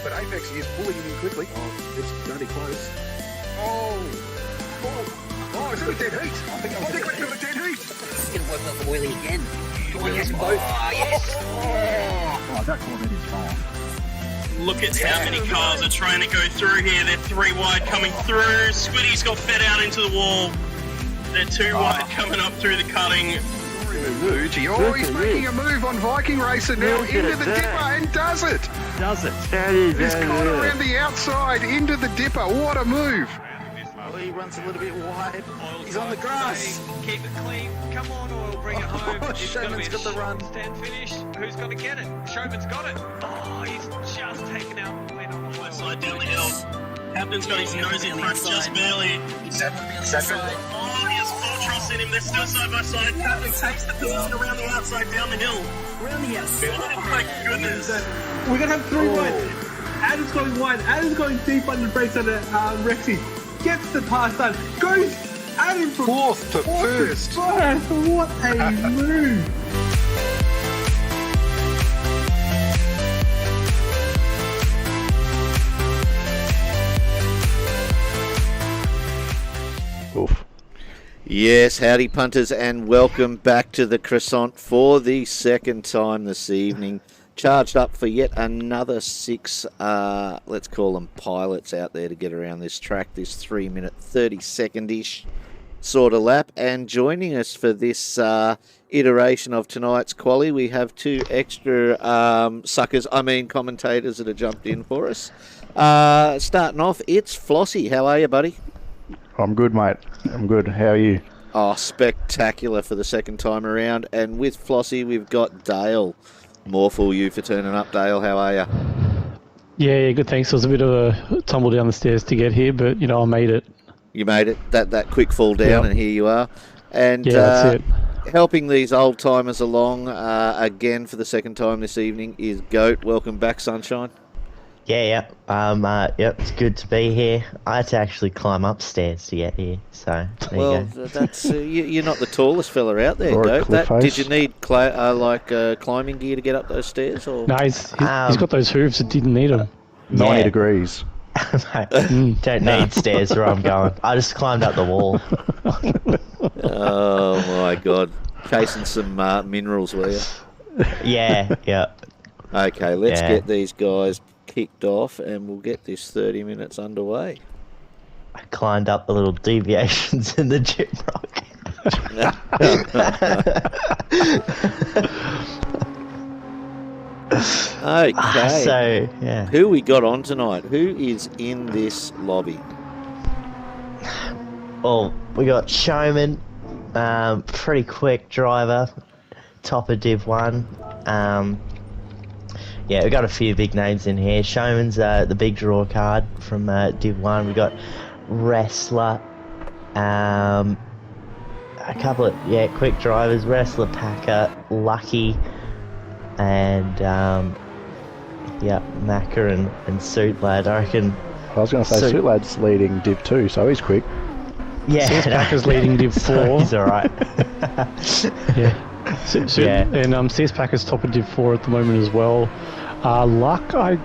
But Apex is pulling him in quickly. Oh, it's going to be close. Oh, it's got a dead heat. I think we've got a dead heat. It's going to work out the wheelie again. Come on, yes, both. Oh, yes. Oh, that Corvette is fine. Look at how many cars are trying to go through here. They're 3 wide coming through. Squiddy's got fed out into the wall. They're 2 wide coming up through the cutting. Oh, he's making a move on Viking Racer now into the dipper and does it. He's gone around the outside into the dipper. What a move. Oh, he runs a little bit wide. He's on the grass. Keep it clean. Come on, Oil. Bring it home. Showman's got the run. Stand finish. Who's going to get it? Showman's got it. Oh, he's just taken out the lead on the Left side down the hill. Captain's got his nose in front just barely. Oh, he has full trust in him. They're still side by side. Captain takes the position around the outside down the hill. Around the outside. Oh my goodness. We're going to have 3 wide. Adam's going wide. Adam's going deep under the brakes under Rexy. Gets the pass done. Goes Adam from Fourth to first. What a move. Oof. Yes, howdy punters, and welcome back to the Croissant for the second time this evening. Charged up for yet another 6, let's call them pilots out there to get around this track, this 3-minute 30-second-ish sort of lap. And joining us for this iteration of tonight's quali, we have 2 extra commentators that have jumped in for us. Starting off, it's Flossie. How are you, buddy? I'm good, mate. I'm good. How are you? Oh, spectacular for the second time around. And with Flossie, we've got Dale. More for you for turning up, Dale. How are you? Yeah, good, thanks. It was a bit of a tumble down the stairs to get here, but, I made it. You made it. That quick fall down, and here you are. And that's it. Helping these old-timers along again for the second time this evening is Goat. Welcome back, Sunshine. Yep, it's good to be here. I had to actually climb upstairs to get here, so there you go. That's you're not the tallest fella out there, Goat. Did you need climbing gear to get up those stairs? Or? No, he's got those hooves that didn't need them. 90 degrees. Don't need stairs where I'm going. I just climbed up the wall. Oh my God, chasing some minerals, were you? Yeah. Okay, let's get these guys kicked off and we'll get this 30 minutes underway. I climbed up the little deviations in the gym rock. Okay. So, who we got on tonight? Who is in this lobby? Well, we got Showman, pretty quick driver, top of Div 1. Yeah, we got a few big names in here. Showman's the big draw card from Div 1. We got Wrestler, a couple of quick drivers. Wrestler, Packer, Lucky, and Macca and Suit Lad. I reckon. I was going to say Suit Lad's leading Div 2, so he's quick. Yeah, Packer's leading Div 4. He's all right. And CS Packer's top of Div 4 at the moment as well. Luck, I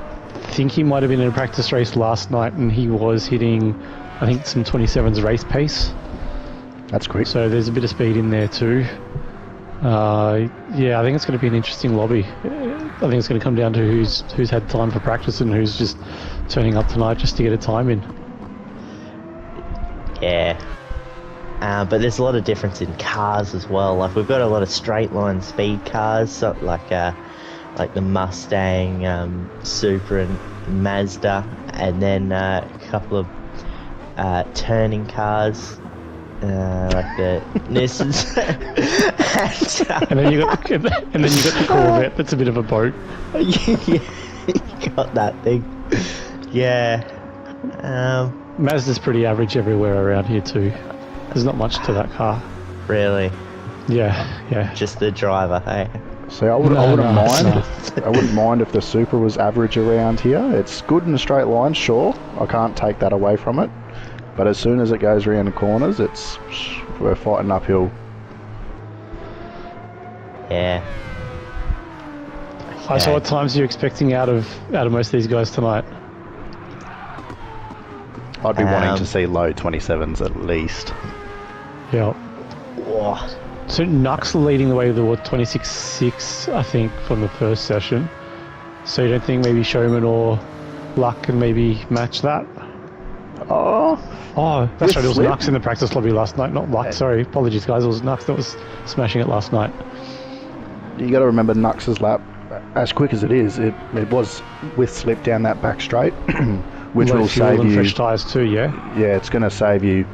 think he might have been in a practice race last night and he was hitting, I think, some 27's race pace. That's quick. So there's a bit of speed in there too. I think it's going to be an interesting lobby. I think it's going to come down to who's had time for practice and who's just turning up tonight just to get a time in. Yeah. But there's a lot of difference in cars as well. Like we've got a lot of straight line speed cars, so like the Mustang, Supra, and Mazda, and then a couple of turning cars, like the Nissans. And then you got the Corvette. That's a bit of a boat. Yeah, you got that thing. Yeah. Mazda's pretty average everywhere around here too. There's not much to that car. Really? Yeah. Just the driver, hey? See, I wouldn't mind. I wouldn't mind if the Supra was average around here. It's good in a straight line, sure. I can't take that away from it. But as soon as it goes around the corners, we're fighting uphill. Yeah. So what times are you expecting out of most of these guys tonight? I'd be wanting to see low 27s at least. Yeah. Oh. So Nux leading the way with the 26.6, I think, from the first session. So you don't think maybe Showman or Luck can maybe match that? Oh, that's right. It was Nux in the practice lobby last night, not Luck. Sorry, apologies, guys. It was Nux that was smashing it last night. You got to remember Nux's lap, as quick as it is, it was with slip down that back straight, which will save you. Fresh tyres too, yeah. Yeah, it's going to save you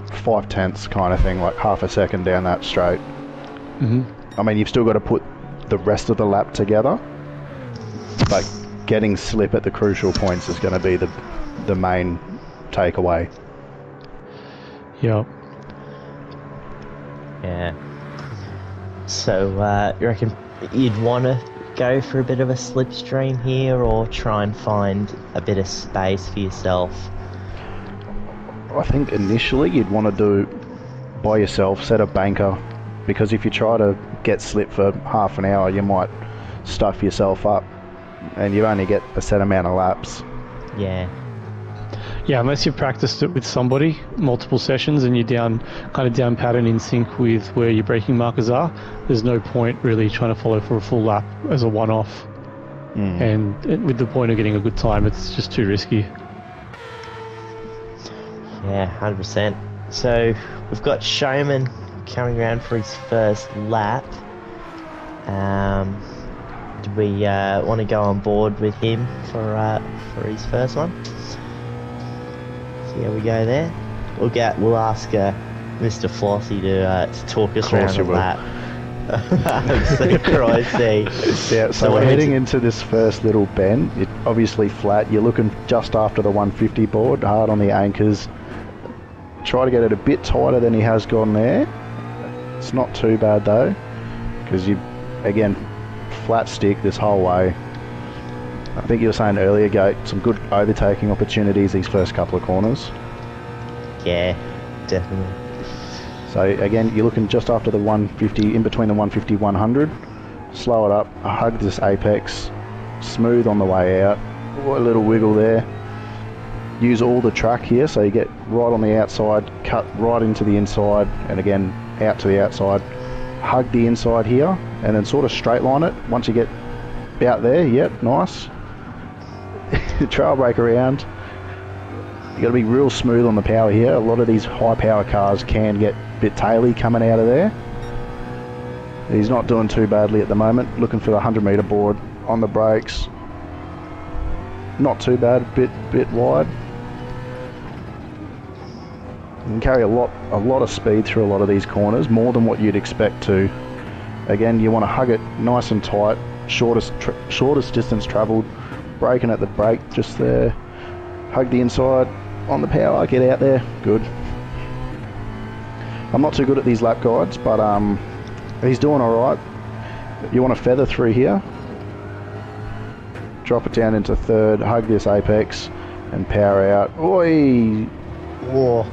5/10 kind of thing, like half a second down that straight. I mean, you've still got to put the rest of the lap together, but getting slip at the crucial points is going to be the main takeaway. Yeah. Yeah. So, you reckon you'd want to go for a bit of a slipstream here, or try and find a bit of space for yourself? I think initially you'd want to do by yourself, set a banker, because if you try to get slip for half an hour, you might stuff yourself up, and you only get a set amount of laps. Yeah. Yeah, unless you've practiced it with somebody, multiple sessions, and you're down pattern in sync with where your braking markers are, there's no point really trying to follow for a full lap as a one-off. And with the point of getting a good time, it's just too risky. Yeah, 100%. So, we've got Showman coming around for his first lap. Do we want to go on board with him for his first one? Here we go there. We'll ask Mr. Flossie to talk us around the lap. So Christy. Yeah, so we're heading into this first little bend. It obviously flat. You're looking just after the 150 board, hard on the anchors. Try to get it a bit tighter than he has gone there. It's not too bad though, because again, flat stick this whole way. I think you were saying earlier, Gate, some good overtaking opportunities these first couple of corners. Yeah, definitely. So again, you're looking just after the 150, in between the 150, 100. Slow it up, hug this apex, smooth on the way out. A little wiggle there. Use all the track here, so you get right on the outside, cut right into the inside, and again, out to the outside. Hug the inside here, and then sort of straight line it. Once you get out there, yep, nice. Trail brake around. You got to be real smooth on the power here. A lot of these high power cars can get a bit taily coming out of there. He's not doing too badly at the moment. Looking for the 100 metre board on the brakes. Not too bad, bit wide. You can carry a lot of speed through a lot of these corners, more than what you'd expect to. Again, you want to hug it nice and tight, shortest distance travelled. Braking at the brake just there. Hug the inside on the power, get out there, good. I'm not too good at these lap guides, but he's doing alright. You want to feather through here. Drop it down into third, hug this apex, and power out. Oi! Whoa.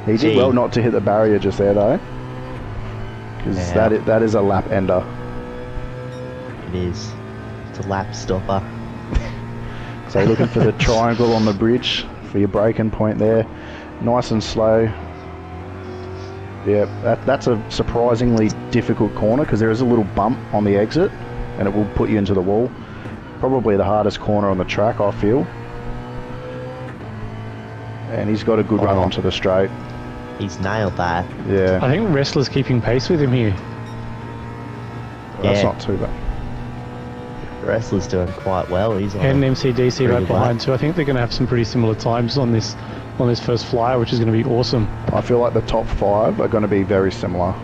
He did well not to hit the barrier just there though, because that is a lap ender. It is. It's a lap stopper. So you're looking for the triangle on the bridge for your braking point there. Nice and slow. Yeah, that's a surprisingly difficult corner because there is a little bump on the exit. and it will put you into the wall. Probably the hardest corner on the track, I feel. And he's got a good run onto the straight. He's nailed that. Yeah. I think Wrestler's keeping pace with him here. That's not too bad. Wrestler's doing quite well. He's on And MCDC right good behind lap. too. I think they're going to have some pretty similar times on this first flyer, which is going to be awesome. I feel like the top 5 are going to be very similar.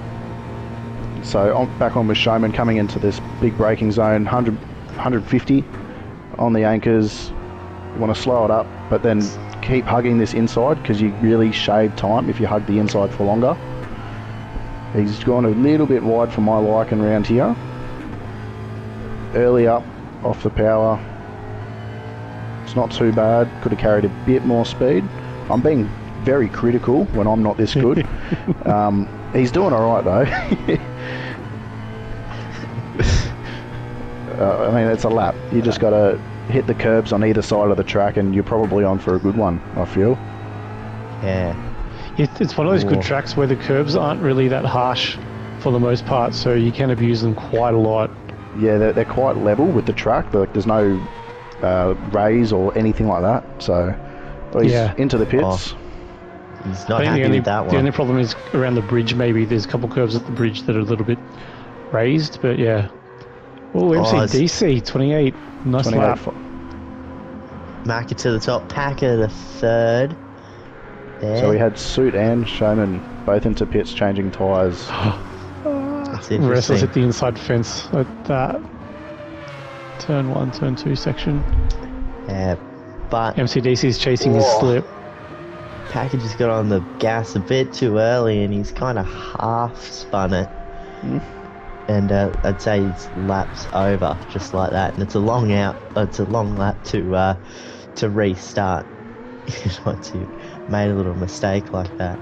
So back on with Showman coming into this big braking zone, 150 on the anchors. You want to slow it up, but then keep hugging this inside because you really shave time if you hug the inside for longer. He's gone a little bit wide for my liking around here. Early up off the power. It's not too bad. Could have carried a bit more speed. I'm being very critical when I'm not this good. He's doing alright though. I mean, it's a lap. You just got to hit the curbs on either side of the track and you're probably on for a good one, I feel. Yeah. It's one of those good tracks where the curbs aren't really that harsh for the most part, so you can abuse them quite a lot. Yeah, they're quite level with the track. There's no raise or anything like that. So he's into the pits. He's not happy with that one. The only problem is around the bridge, maybe. There's a couple curves at the bridge that are a little bit raised, but yeah. Oh, MCDC, 28. Nice 28 lap. Marker to the top, Packer the third. There. So we had Suit and Showman both into pits changing tyres. That's Wrestlers interesting. at the inside fence at that turn 1, turn 2 section. Yeah, but MCDC's chasing his slip. Packer just got on the gas a bit too early and he's kind of half spun it. And I'd say his lap's over just like that, and it's a long lap to restart once you made a little mistake like that.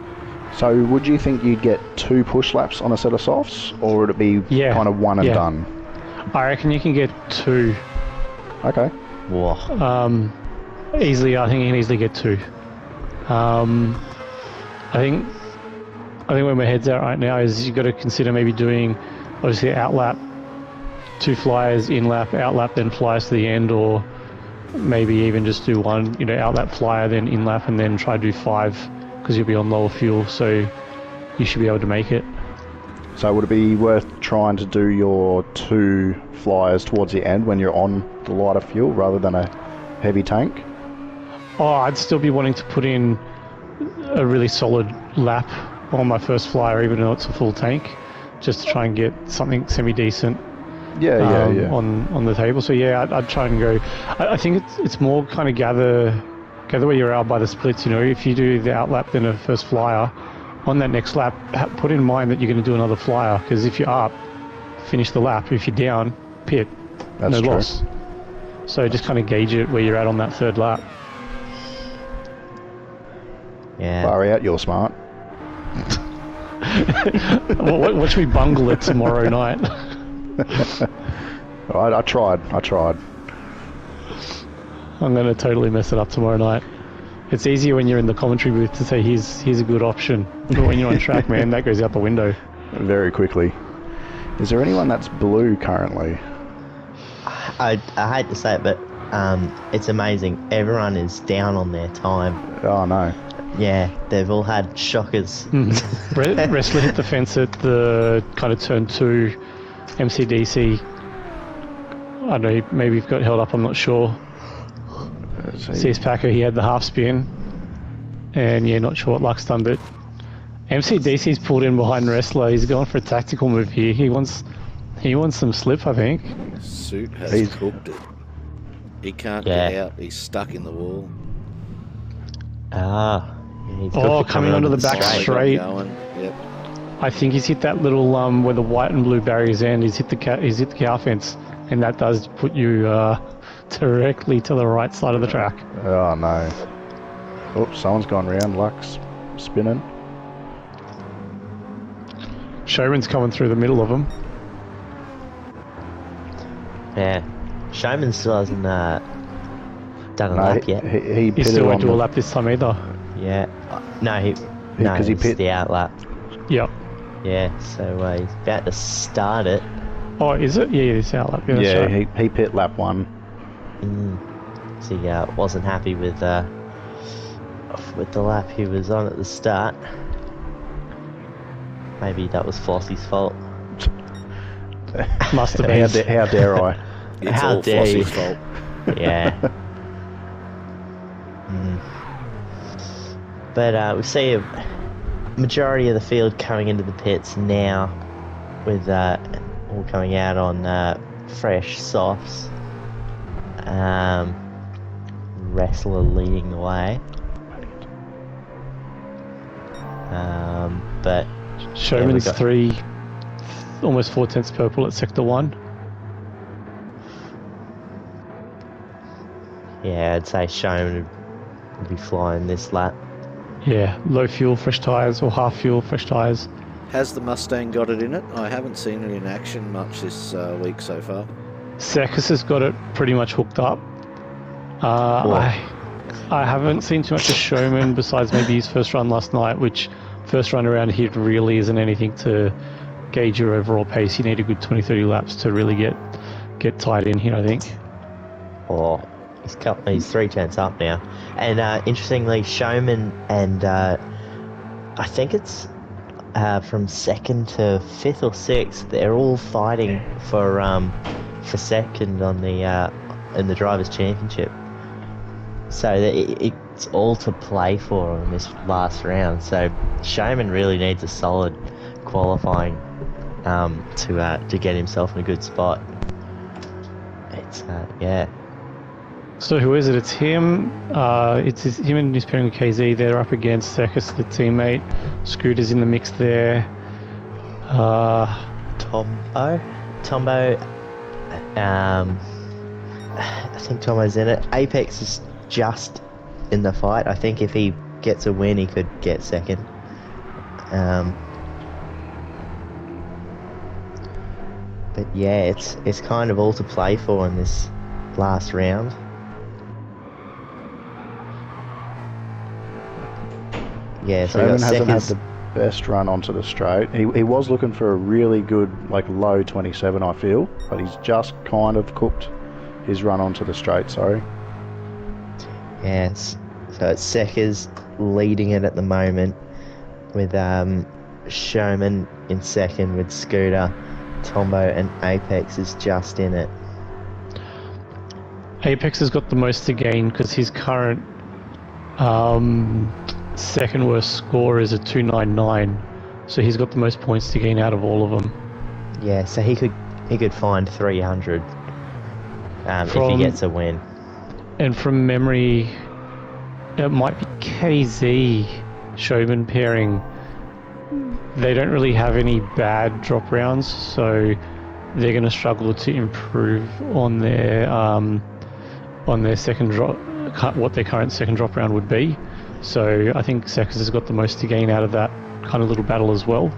So would you think you'd get 2 push laps on a set of softs, or would it be kind of one and done? I reckon you can get 2. Okay. Whoa. Easily, I think you can easily get 2. I think where my head's at right now is you've got to consider maybe doing obviously outlap, 2 flyers, in lap, outlap, then flyers to the end, or maybe even just do one, outlap flyer, then in lap, and then try to do 5 because you'll be on lower fuel, so you should be able to make it. So would it be worth trying to do your 2 flyers towards the end when you're on the lighter fuel rather than a heavy tank? Oh, I'd still be wanting to put in a really solid lap on my first flyer, even though it's a full tank, just to try and get something semi-decent on the table. So yeah, I'd try and go. I think it's more kind of gather where you're out by the splits. If you do the outlap then a first flyer, on that next lap, put in mind that you're going to do another flyer, because if you're up, finish the lap. If you're down, pit. That's no true. loss. So just kind of gauge it where you're at on that third lap. Yeah. Far out, you're smart. Watch me bungle it tomorrow night. I tried. I'm going to totally mess it up tomorrow night. It's easier when you're in the commentary booth to say here's a good option, but when you're on track, man, that goes out the window. Very quickly. Is there anyone that's blue currently? I hate to say it, but it's amazing. Everyone is down on their time. Oh no. Yeah, they've all had shockers. Wrestler hit the fence at the kind of turn 2 MCDC. I don't know, maybe he got held up, I'm not sure. CS Packer, he had the half spin. And yeah, not sure what Luck's done, but MCDC's pulled in behind Wrestler. He's gone for a tactical move here. He wants some slip, I think. Suit has cooked it. He can't get out. He's stuck in the wall. Coming onto the back straight. Yep. I think he's hit that little where the white and blue barriers end. He's hit the cow fence, and that does put you directly to the right side of the track. Oh no. Oops, someone's gone round. Luck's spinning. Showman's coming through the middle of them. Yeah. Showman still hasn't done a lap yet. He still won't do a lap this time either. Yeah. Because he pit the outlap. Yep. Yeah, so he's about to start it. Oh, is it? Yeah, it's our lap. Yeah, that's Yeah, right. he pit lap 1. So wasn't happy with the lap he was on at the start. Maybe that was Flossie's fault. Must have been. How dare I? It's How all dare you. Flossie's fault. Yeah. But we see a majority of the field coming into the pits now, with all coming out on fresh softs. Wrestler leading the way. But Showman's got- 3, almost 4/10 purple at sector 1. Yeah, I'd say Showman would be flying this lap. Yeah, low fuel, fresh tyres, or half fuel, fresh tyres. Has the Mustang got it in it? I haven't seen it in action much this week so far. Sekis has got it pretty much hooked up. I haven't seen too much of Showman besides maybe his first run last night, which first run around here really isn't anything to gauge your overall pace. You need a good 20-30 laps to really get tied in here, I think. He's 3/10 up now. And interestingly, Showman and I think it's from 2nd to 5th or 6th, they're all fighting for second on the in the Drivers' Championship. So it's all to play for in this last round. So Showman really needs a solid qualifying to get himself in a good spot. It's yeah. So who is it? It's him. It's him and his pairing with KZ. They're up against Sekis, the teammate. Scooter's in the mix there. Tombo. I think Tombo's in it. Apex is just in the fight. I think if he gets a win, he could get second. But yeah, it's kind of all to play for in this last round. Yeah, so Showman we got hasn't had Sekis. the best run onto the straight. He was looking for a really good, like, low 27, I feel, but he's just kind of cooked his run onto the straight, sorry. Yes, so it's Sekis leading it at the moment, with Showman in second with Scooter, Tombo and Apex is just in it. Apex has got the most to gain because his current second worst score is a 299, so he's got the most points to gain out of all of them. Yeah, so he could find 300 if he gets a win. And from memory, it might be KZ Showman pairing. They don't really have any bad drop rounds, so they're going to struggle to improve on their second drop, what their current second drop round would be. So I think Sekis has got the most to gain out of that kind of little battle as well.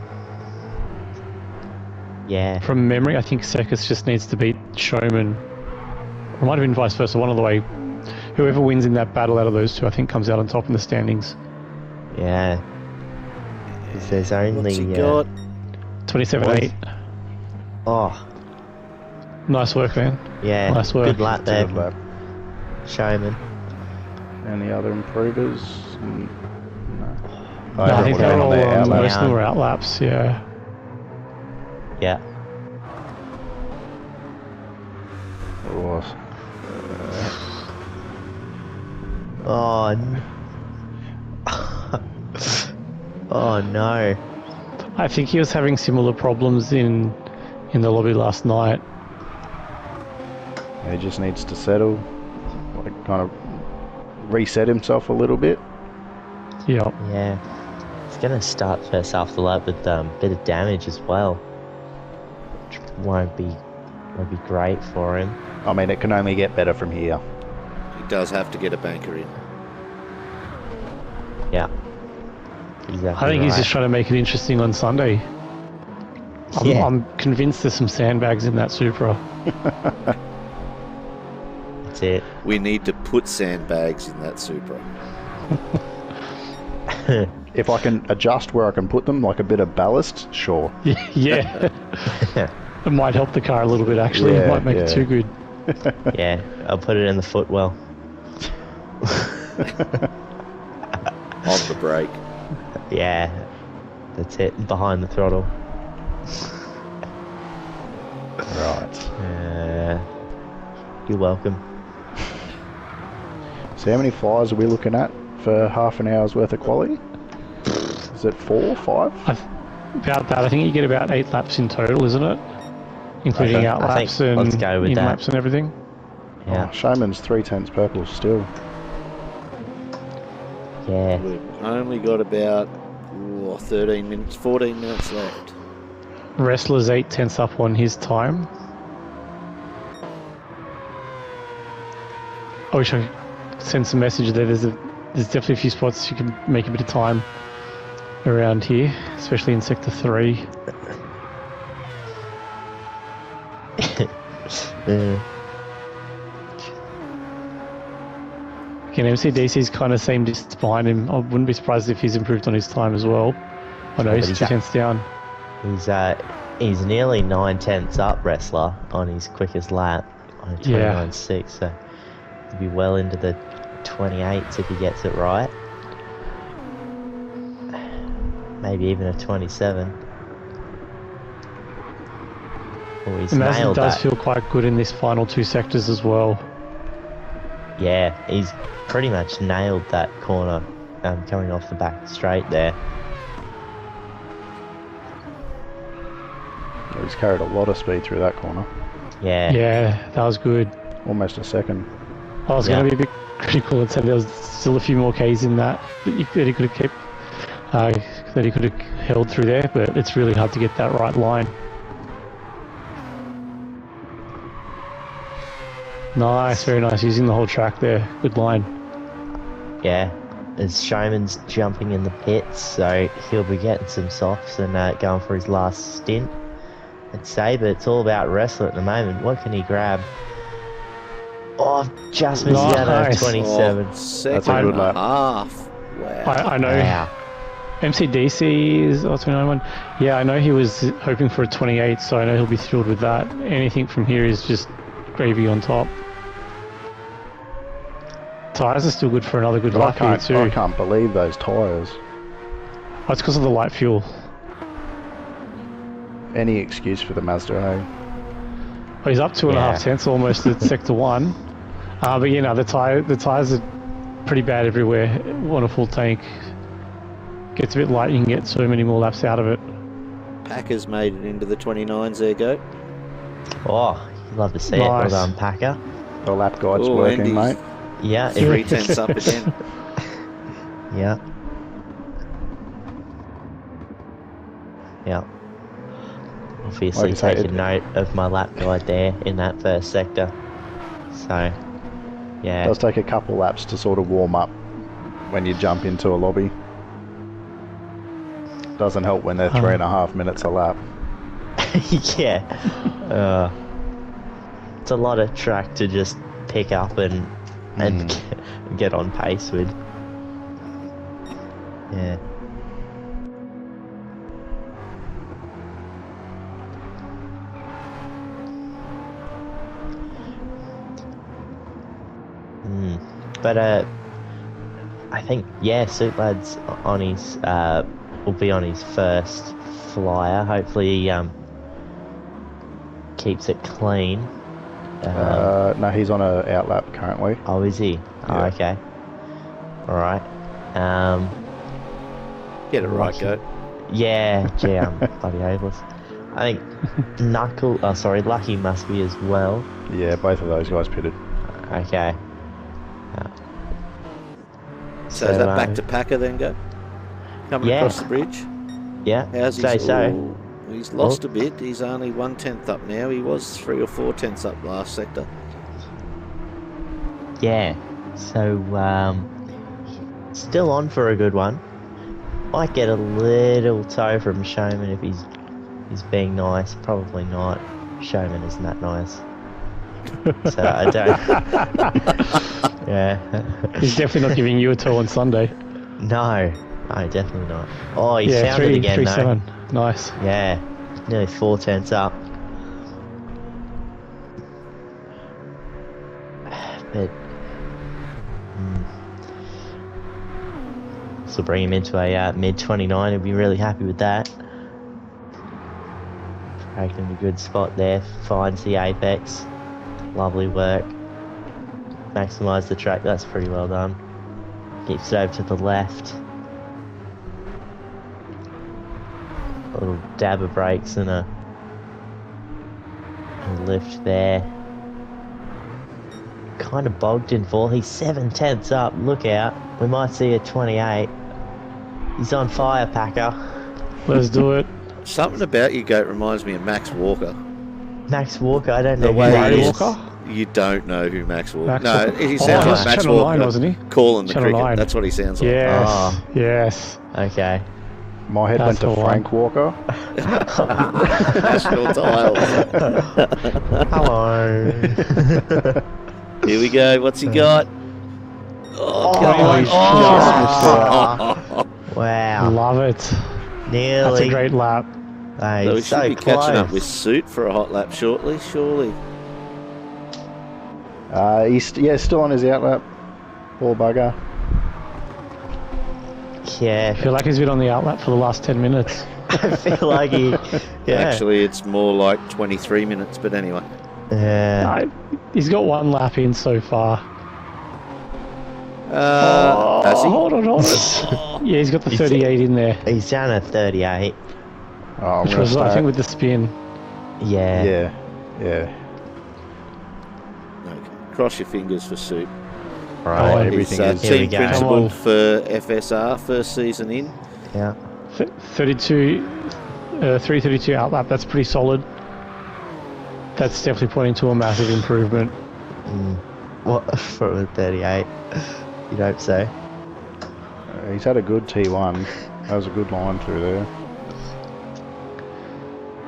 Yeah. From memory, I think Sekis just needs to beat Showman. Or it might have been vice versa, one of the way. Whoever wins in that battle out of those two, I think, comes out on top in the standings. Yeah. 'Cause there's only... What's he got? 27-8. Oh, Nice work, man. yeah. Nice work. Good lap there. Good lap. Showman. Any other improvers? No. No, I think they're all most of them were out. outlaps, yeah. Yeah. Oh, oh no. I think he was having similar problems in the lobby last night. He just needs to settle, like, kind of reset himself a little bit. Yeah. Yeah. He's gonna start first half of the lap with a bit of damage as well. Which won't be great for him. I mean, it can only get better from here. He does have to get a banker in. Yeah. Exactly. I think he's just trying to make it interesting on Sunday. I'm convinced there's some sandbags in that Supra. That's it. We need to put sandbags in that Supra. If I can adjust where I can put them, like a bit of ballast, sure. Yeah. It might help the car a little bit, actually. It might make it too good. Yeah, I'll put it in the footwell. On the brake. Yeah, that's it. Behind the throttle. Right. You're welcome. So how many flyers are we looking at for half an hour's worth of quality? Is it 4, 5? About that, I think you get about 8 laps in total, isn't it? Including out laps and let's go with in that. laps and everything. Yeah. Oh, Showman's 3/10 purple still. Yeah. We've only got about 13 minutes, 14 minutes left. Wrestler's 8/10 up on his time. I wish I could send some message there. There's definitely a few spots you can make a bit of time around here, especially in sector 3. Again, MCDC's kind of same distance behind him. I wouldn't be surprised if he's improved on his time as well. I know he's 2/10 down. He's nearly 9/10 up, Wrestler, on his quickest lap on 29.6, so he'll be well into the 28s if he gets it right. Maybe even a 27. Oh, he's And as it nailed does that. feel quite good in this final 2 sectors as well. Yeah, he's pretty much nailed that corner coming off the back straight there. He's carried a lot of speed through that corner. Yeah. Yeah, that was good. Almost a second. I was going to be a bit critical and said there was still a few more Ks in that he could have kept, that he could have held through there, but it's really hard to get that right line. Nice, very nice, using the whole track there. Good line. Yeah, as Showman's jumping in the pits, so he'll be getting some softs and going for his last stint, I'd say, but it's all about Wrestler at the moment. What can he grab? Oh, just missed out on 27. That's a good lap. Half. Wow. I know. Wow. MCDC is 29.1. Yeah, I know he was hoping for a 28, so I know he'll be thrilled with that. Anything from here is just gravy on top. Tyres are still good for another good lap here too. I can't believe those tyres. Oh, it's because of the light fuel. Any excuse for the Mazda, eh? Oh, he's up 2.5 tenths almost at sector 1. But you know, the tyres are pretty bad everywhere on a full tank. Gets a bit light, you can get so many more laps out of it. Packers made it into the 29s, there you go. Oh, you'd love to see it. Well done, Packer. The lap guide's working, Andy's mate. Yeah. 3/10 up again. Yeah. Yeah. Obviously Like I say, taking note of my lap guide there in that first sector. So, yeah. It does take a couple laps to sort of warm up when you jump into a lobby. Doesn't help when they're 3.5 minutes a lap. Yeah. It's a lot of track to just pick up and get on pace with. Yeah. But I think Suit Lad's on his will be on his first flyer. Hopefully he keeps it clean. No, he's on a outlap currently. Oh, is he? Oh, Yeah. okay. All right. Get it right, go. Yeah, gee, I'm bloody hopeless. I think Lucky must be as well. Yeah, both of those guys pitted. Okay. So is that back to Packer then, go? Coming across the bridge? Yeah, How's say his, so. He's lost a bit. He's only 1/10 up now. He was 3 or 4 tenths up last sector. Yeah, so still on for a good one. Might get a little toe from Showman if he's being nice. Probably not. Showman isn't that nice. So I don't. Yeah. He's definitely not giving you a toe on Sunday. No, definitely not. Oh, he found it again though. 3.7. Nice. Yeah, nearly 4 tenths up. But this will bring him into a mid 29. He'll be really happy with that. Taking a good spot there. Finds the apex. Lovely work. Maximise the track. That's pretty well done. Keeps it over to the left. A little dab of brakes and a lift there. Kind of bogged in fall. He's 7/10 up. Look out. We might see a 28. He's on fire, Packer. Let's do it. Something about you, Goat, reminds me of Max Walker. Max Walker? I don't know The who way that he is. is. You don't know who Max Walker. Max No, Walker. he sounds like Max Channel Walker. 9, wasn't he? Calling the Channel cricket. 9. That's what he sounds like. Yes. Oh. Yes. Okay. My head went That's to the Frank Walker. National tiles. Hello. Here we go. What's he got? Oh, come on. he's Oh. Wow. Love it. Nearly. That's a great lap. Hey, So we so should be close. catching up with Suit for a hot lap shortly, surely. He's still on his outlap. Poor bugger. Yeah. I feel like he's been on the outlap for the last 10 minutes. I feel like he. Yeah. Actually, it's more like 23 minutes, but anyway. Yeah. He's got one lap in so far. Has he? Hold on. Yeah, he's got the 38 in there. He's down at 38. Oh, I'm Which gonna was, I start. think, with the spin. Yeah. Yeah. Okay. Cross your fingers for Suit. Right. He's everything is. Here we team go. principal Come on. for FSR, first season in. Yeah. 332 outlap, that's pretty solid. That's definitely pointing to a massive improvement. What? For a 38? You'd hope so. He's had a good T1. That was a good line through there.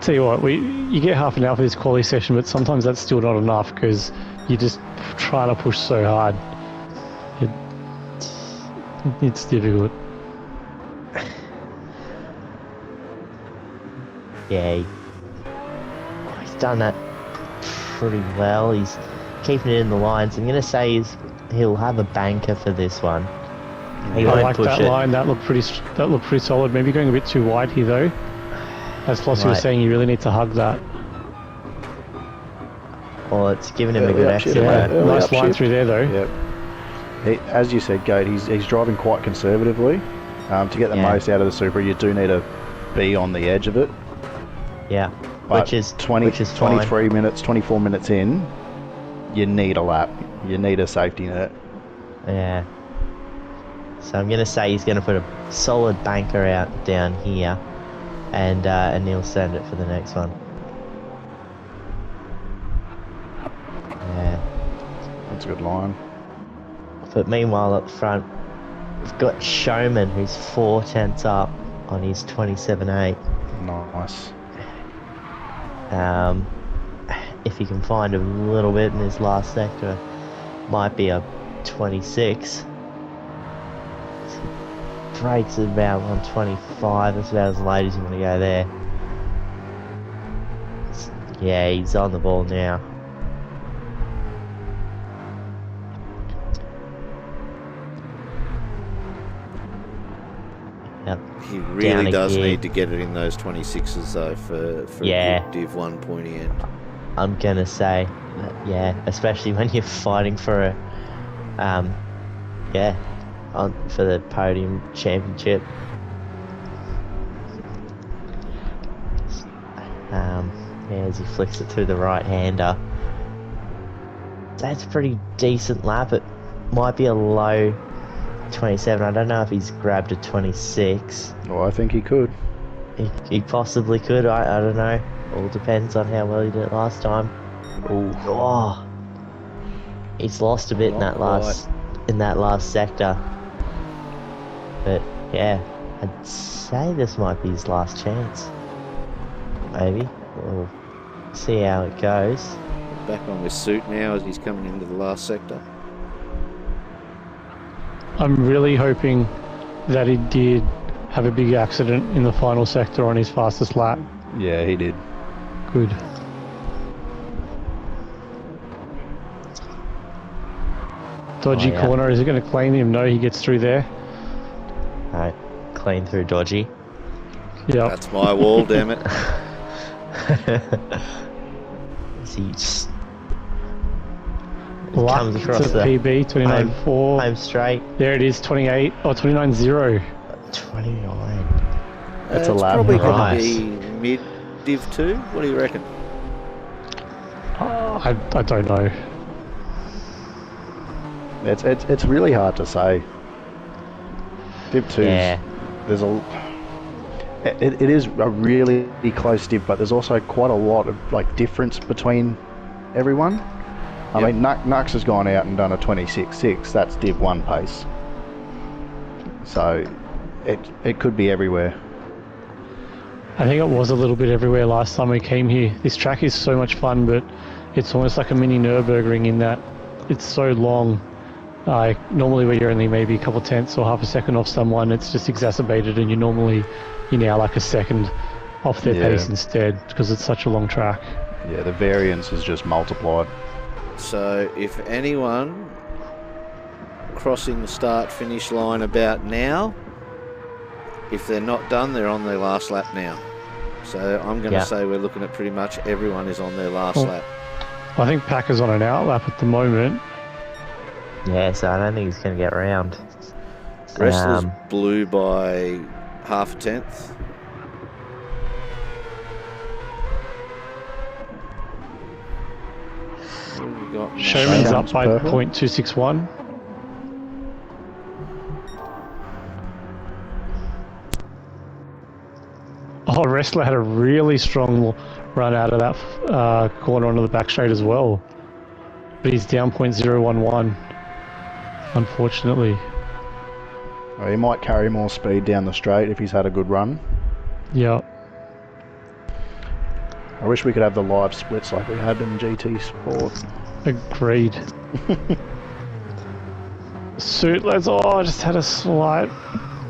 Tell you what, you get half an hour for this quali session, but sometimes that's still not enough because you're just trying to push so hard. It's difficult. Yeah. He's done that pretty well. He's keeping it in the lines. I'm going to say he'll have a banker for this one. He I won't like push that it. line. That looked pretty solid. Maybe going a bit too wide here though. As Flossie was saying, you really need to hug that. Well, it's giving him a Early good upshift, exit. mate. Early Nice line upshift. through there though. Yep. As you said, Goat, he's driving quite conservatively. To get the Yeah. most out of the Supra, you do need to be on the edge of it. Yeah. But Which is 23 minutes, 24 minutes in, you need a lap. You need a safety net. Yeah. So I'm going to say he's going to put a solid banker out down here, and he'll send it for the next one. Yeah. That's a good line. But meanwhile up front, we've got Showman who's 4/10 up on his 27.8. Nice. If he can find a little bit in his last sector, might be a 26. Brakes at about 125, that's about as late as you want to go there. Yeah, he's on the ball now. Yep. He really Down does again. need to get it in those 26s though for Yeah. a good Div 1 pointy end. I'm gonna say, yeah, especially when you're fighting for a, for the podium championship. As he flicks it through the right-hander. That's a pretty decent lap. It might be a low 27. I don't know if he's grabbed a 26. Well, I think he could. He possibly could. I don't know. All depends on how well he did it last time. Oh, he's lost a bit in that last sector. But yeah, I'd say this might be his last chance. Maybe we'll see how it goes. Back on with Suit now as he's coming into the last sector. I'm really hoping that he did have a big accident in the final sector on his fastest lap. Yeah, he did. Good. Dodgy corner. Is it going to clean him? No, he gets through there. Alright, clean through Dodgy. Yeah. That's my wall, damn it. He's Luck comes across to the PB, 29.4. home straight. There it is, 28, or 29.0. 29. That's a It's lap. probably Right. going to be mid Div 2. What do you reckon? I don't know. It's really hard to say. Div 2, there's it is a really close div, but there's also quite a lot of like difference between everyone. I mean, Nux has gone out and done a 26.6. That's Div 1 pace. So it could be everywhere. I think it was a little bit everywhere last time we came here. This track is so much fun, but it's almost like a mini Nürburgring in that it's so long. Like normally where you're only maybe a couple tenths or half a second off someone, it's just exacerbated and you're now like a second off their pace instead because it's such a long track. Yeah, the variance is just multiplied. So if anyone crossing the start-finish line about now, if they're not done, they're on their last lap now. So I'm going to say we're looking at pretty much everyone is on their last lap. I think Packer's on an outlap at the moment. Yeah, so I don't think he's going to get round. Wrestlers blew by half a tenth. Showman's up by 0.261. Oh, Wrestler had a really strong run out of that corner onto the back straight as well. But he's down 0.011, unfortunately. Well, he might carry more speed down the straight if he's had a good run. Yeah. I wish we could have the live splits like we had in GT Sport. Agreed. Suit, let's. Oh, I just had a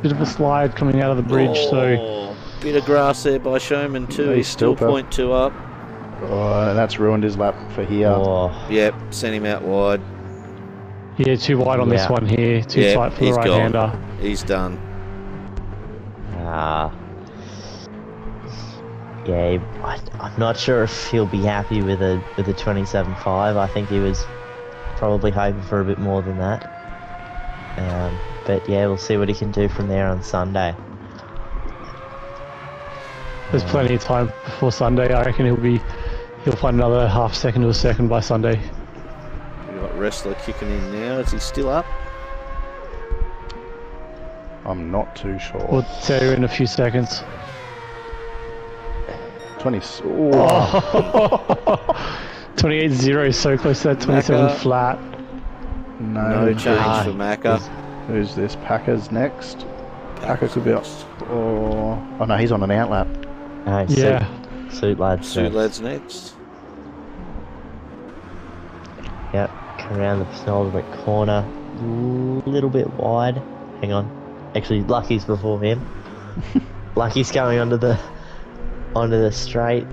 bit of a slide coming out of the bridge, so. Bit of grass there by Showman too. He's still 0.2 up. Oh, and that's ruined his lap for here. Oh. Yep, sent him out wide. Yeah, too wide on this one here. Too tight for the right-hander. He's done. Yeah, I'm not sure if he'll be happy with a 27.5. I think he was probably hoping for a bit more than that. But yeah, we'll see what he can do from there on Sunday. There's plenty of time before Sunday. I reckon he'll find another half second to a second by Sunday. We've got Wrestler kicking in now. Is he still up? I'm not too sure. We'll tell you in a few seconds. 28.0, so close to that 27 flat. No change for Macca. Who's this? Packer's next. Packer could be up. Oh no, he's on an outlap. Suit Lad's next. Yep, come around the penultimate corner. A little bit wide. Hang on. Actually, Lucky's before him. Lucky's going onto the straight.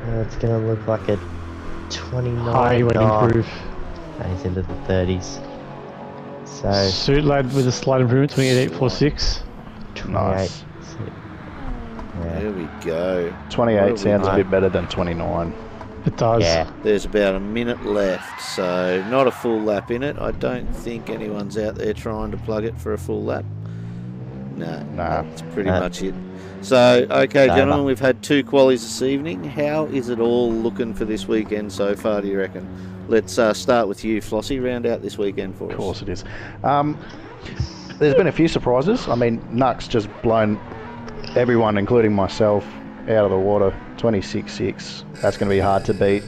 It's going to look like a 29. High won't improve. He's into the 30s. So Suit Lad with a slight improvement, 28.46. Nice. There we go. 28 sounds a bit better than 29. It does. Yeah. There's about a minute left, so not a full lap in it. I don't think anyone's out there trying to plug it for a full lap. No, that's pretty much it. So, okay, gentlemen, we've had 2 qualies this evening. How is it all looking for this weekend so far, do you reckon? Let's start with you, Flossie. Round out this weekend for us. Of course it is. There's been a few surprises. I mean, Nux just blown everyone, including myself, out of the water. 26.6. That's going to be hard to beat.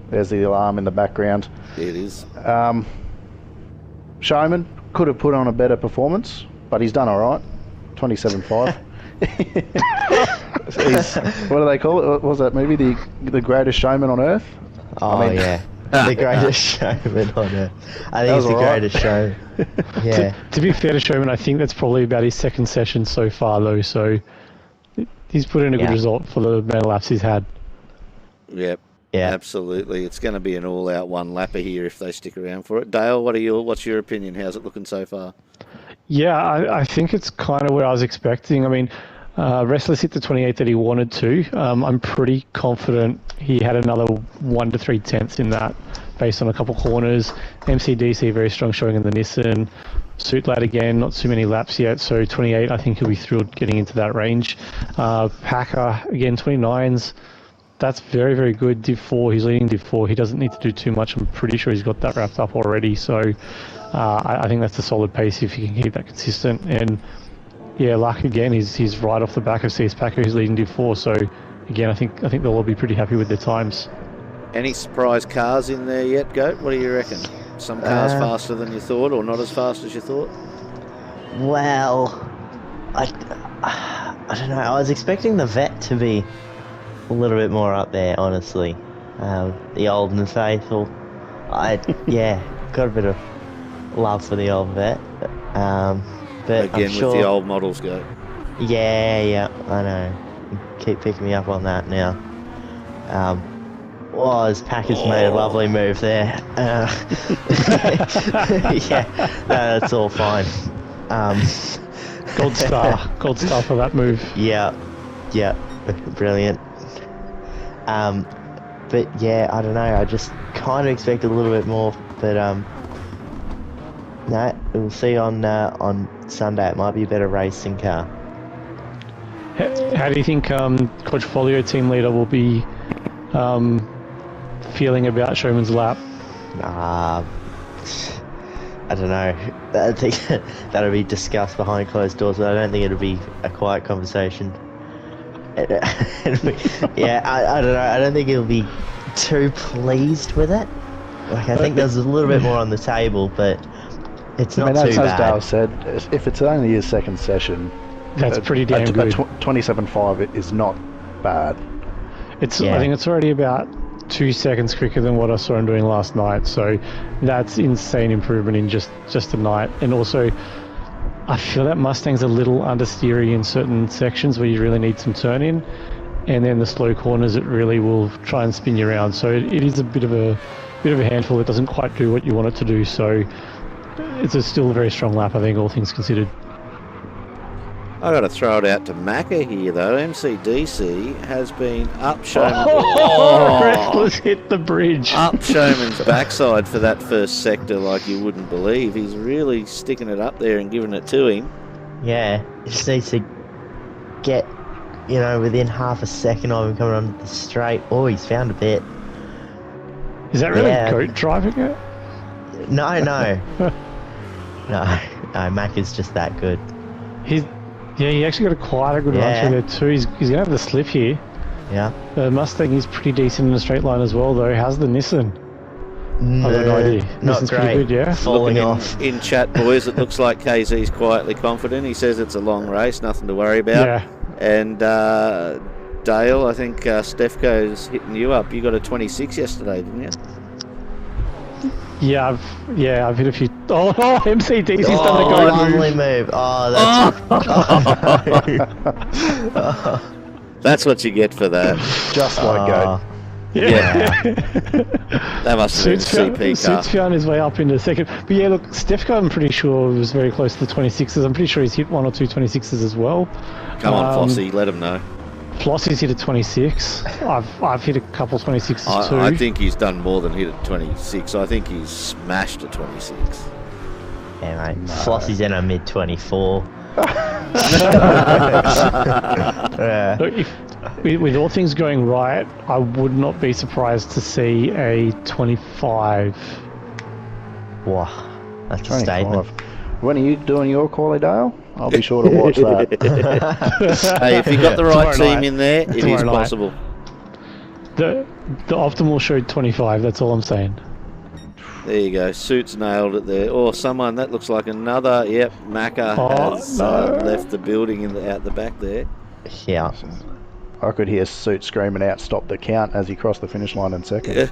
There's the alarm in the background. It is. Showman could have put on a better performance, but he's done all right. 27.5. What do they call it? What was that movie? The Greatest Showman on Earth? Oh, I mean, yeah. The Greatest Showman on Earth. I think it's the Greatest Show. Yeah. To be fair to Showman, I think that's probably about his second session so far, though, so he's put in a good result for the amount of laps he's had. Yep. Yeah. Absolutely. It's going to be an all-out one-lapper here if they stick around for it. Dale, what's your opinion? How's it looking so far? Yeah, I think it's kind of what I was expecting. I mean, Restless hit the 28 that he wanted to. I'm pretty confident he had another 1 to 3 tenths in that based on a couple corners. MCDC, very strong showing in the Nissan. Suit lad again, not too many laps yet, so 28, I think he'll be thrilled getting into that range. Packer, again, 29s. That's very, very good. Div 4, he's leading Div 4. He doesn't need to do too much. I'm pretty sure he's got that wrapped up already. So I think that's a solid pace if he can keep that consistent. And yeah, Luck again, he's right off the back of CS Packer, who's leading Div 4. So again, I think they'll all be pretty happy with their times. Any surprise cars in there yet, Goat? What do you reckon? Some cars faster than you thought, or not as fast as you thought? Well, I don't know. I was expecting the Vet to be a little bit more up there, honestly. The old and faithful. Yeah, got a bit of love for the old Vet. But again, I'm sure, with the old models, Goat. Yeah, I know. You keep picking me up on that now. His Packers made a lovely move there. Yeah, that's all fine. Gold star for that move. Yeah, brilliant. But yeah, I don't know. I just kind of expected a little bit more, but no, we'll see on Sunday. It might be a better racing car. How do you think Qualifier team leader will be feeling about Showman's lap? I don't know. I think that'll be discussed behind closed doors, but I don't think it'll be a quiet conversation. Yeah, I don't know. I don't think he'll be too pleased with it. Like, I think there's a little bit more on the table, but it's not too bad. As Dale said, if it's only his second session, that's pretty damn good. 27.5 is not bad. I think it's already about 2 seconds quicker than what I saw him doing last night, so that's insane improvement in just a night. And also, I feel that Mustang's a little understeery in certain sections where you really need some turn in, and then the slow corners it really will try and spin you around. So it is a bit of a handful. It doesn't quite do what you want it to do. So it's still a very strong lap, I think, all things considered. I got to throw it out to Macca here, though. MCDC has been up Showman. Reckless hit the bridge. Up Showman's backside for that first sector like you wouldn't believe. He's really sticking it up there and giving it to him. Yeah, he just needs to get, within half a second of him coming onto the straight. Oh, he's found a bit. Is that really Goat driving it? No. No, Mac is just that good. He actually got quite a good run through there too. He's going to have the slip here. Yeah. The Mustang is pretty decent in a straight line as well, though. How's the Nissan? I've got no idea. Not Nissan's great. Pretty good, yeah. Falling off. In chat, boys, it looks like KZ's quietly confident. He says it's a long race, nothing to worry about. Yeah. And Dale, I think Stefko's hitting you up. You got a 26 yesterday, didn't you? Yeah, I've hit a few. Oh, MCD's done a go lovely move. Oh, that's. That's what you get for that. Just like Goat. Yeah. That must have been a CP car. Suits found his way up into second. But yeah, look, Stefko, I'm pretty sure was very close to the 26s. I'm pretty sure he's hit 1 or 2 26s as well. Come on, Flossie, let him know. Flossie's hit a 26. I've hit a couple 26s too. I think he's done more than hit a 26. I think he's smashed a 26. Yeah, mate. No. Flossie's in a mid-24. Look, with all things going right, I would not be surprised to see a 25. Wow, that's a statement. When are you doing your quali, Dale? I'll be sure to watch that. Hey, if you got the right team in there, it is possible. The optimal showed 25, that's all I'm saying. There you go. Suits nailed it there. Or someone, that looks like another. Yep, Macca has left the building out the back there. Yeah. I could hear Suit screaming out, "Stop the count," as he crossed the finish line in second.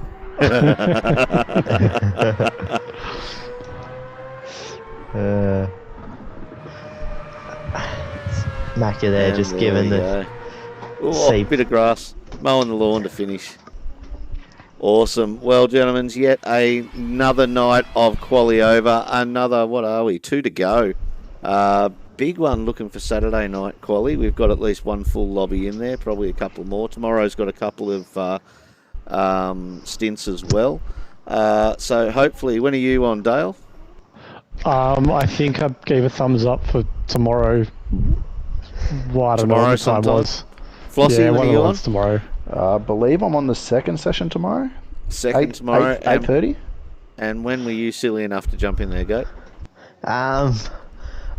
Macca there, just giving the bit of grass, mowing the lawn to finish. Awesome. Well, gentlemen, yet another night of quali over. Another, what are we, 2 to go. Big one looking for Saturday night quali. We've got at least one full lobby in there, probably a couple more. Tomorrow's got a couple of stints as well. So hopefully, when are you on, Dale? I think I gave a thumbs up for tomorrow. Well, I don't know what the time was. Flossie, yeah, when one are of you the on? ones tomorrow. I believe I'm on the second session tomorrow. Second tomorrow. 8:30. And when were you silly enough to jump in there, Goat? I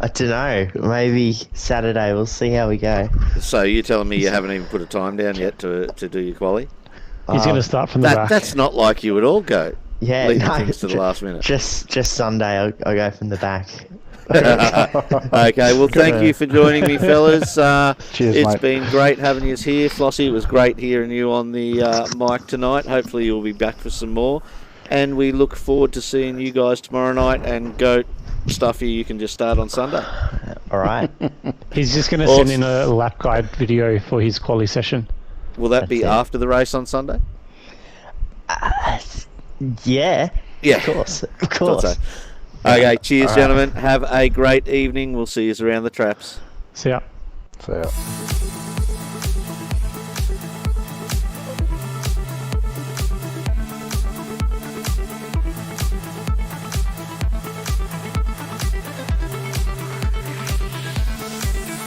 don't know. Maybe Saturday. We'll see how we go. So you're telling me you haven't even put a time down yet to do your quali? He's going to start from the back. That's not like you at all, Goat. Yeah, Leaving things to the last minute. Just Sunday. I'll go from the back. Okay, well, thank you for joining me, fellas. Cheers, it's mate. been great having you here. Flossie, it was great hearing you on the mic tonight. Hopefully you'll be back for some more. And we look forward to seeing you guys tomorrow night. And Goat, Stuffy, you can just start on Sunday. All right. He's just going to send in a lap guide video for his quali session. Will that be after the race on Sunday? Yeah. Yeah. Of course. Of Thought course. so. Okay, cheers, gentlemen. Have a great evening. We'll see you around the traps. See ya. So.